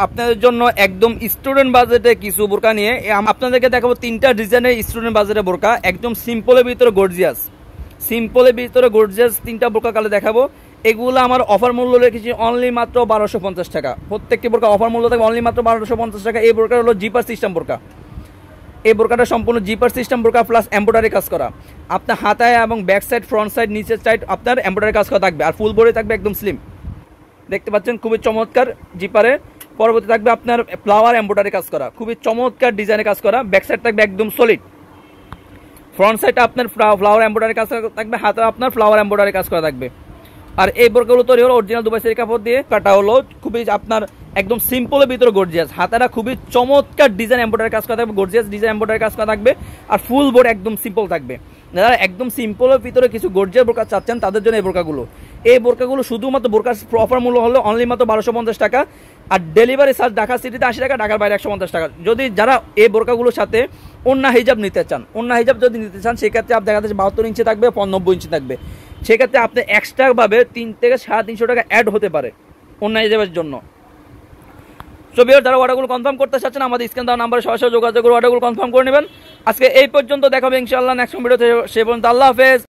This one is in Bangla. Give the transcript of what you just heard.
আপনাদের জন্য একদম স্টুডেন্ট বাজেটে কিছু বোরকা নিয়ে আপনাদেরকে দেখাবো 3টা ডিজাইনের স্টুডেন্ট বাজেটে বোরকা, একদম সিম্পলের ভিতরে গর্জিয়াস। 3টা বোরকা কালে দেখাবো। এগুলো আমার অফার মূল্য রেখেছি অনলি মাত্র 1250 টাকা। প্রত্যেকটি বোরকা অফার মূল্য থাকবে অনলি মাত্র 1250 টাকা। এই বোরকা হলো জিপার সিস্টেম বোরকা। এই বোরকাটা সম্পূর্ণ জিপার সিস্টেম বোরকা প্লাস এমব্রয়ডারি কাজ করা। আপনার হাতায় এবং ব্যাক সাইড, ফ্রন্ট সাইড, নিচের সাইড আপনার এমব্রয়ডারি কাজ করা থাকবে। আর ফুল বডি থাকবে একদম স্লিম, দেখতে পাচ্ছেন খুবই চমৎকার জিপারে। পরবর্তী থাকবে আপনার ফ্লাওয়ার এমব্রয়ডারি কাজ করা, খুবই চমৎকার ডিজাইনে কাজ করা। ব্যাক সাইড থাকবে একদম সলিড, ফ্রন্ট সাইডে আপনার ফ্লাওয়ার এমব্রয়ডারি কাজ থাকবে, হাতে আপনার ফ্লাওয়ার এমব্রয়ডারি কাজ করা থাকবে। আর এই বোরকাগুলো তৈরি হলো অরিজিনাল দুবাই সেরি কাপড় দিয়ে কাটা হলো, খুবই আপনার একদম সিম্পলের ভিতরে গর্জিয়াস। হাতাটা খুবই চমৎকার ডিজাইন এমব্রয়ডারি কাজ করা থাকবে, গর্জিয়াস ডিজাইন এমব্রয়ডারি কাজ করা থাকবে। আর ফুল বোর্ড একদম সিম্পল থাকবে। যারা একদম সিম্পলের ভিতরে কিছু গর্জিয়াস বোরকা চাচ্ছেন তাদের জন্য এই বোরকাগুলো শুধুমাত্র বোরকার অফার মূল্য হলো অনলি মাত্র 1250 টাকা। আর ডেলিভারি চার্জ ঢাকা সিটিতে 80 টাকা, ঢাকার বাইরে 150 টাকা। যদি যারা এই বোরকাগুলোর সাথে ওন্না হিজাব নিতে চান, যদি নিতে চান সেক্ষেত্রে আপনি দেখা যাচ্ছে 72 ইঞ্চি থাকবে, 90 ইঞ্চি থাকবে। সেক্ষেত্রে আপনি এক্সট্রাভাবে 3 থেকে 350 টাকা অ্যাড হতে পারে ওন্না হিজাবের জন্য। সো ভিউয়ার, যারা অর্ডারগুলো কনফার্ম করতে চাচ্ছেন আমাদের স্ক্রিনে দেওয়া নাম্বারে সরাসরি যোগাযোগ করে অর্ডারগুলো কনফার্ম করে নেবেন। আজকে এই পর্যন্ত, দেখাবে ইনশাআল্লাহ নেক্সট ভিডিওতে। সে পর্যন্ত আল্লাহ হাফেজ।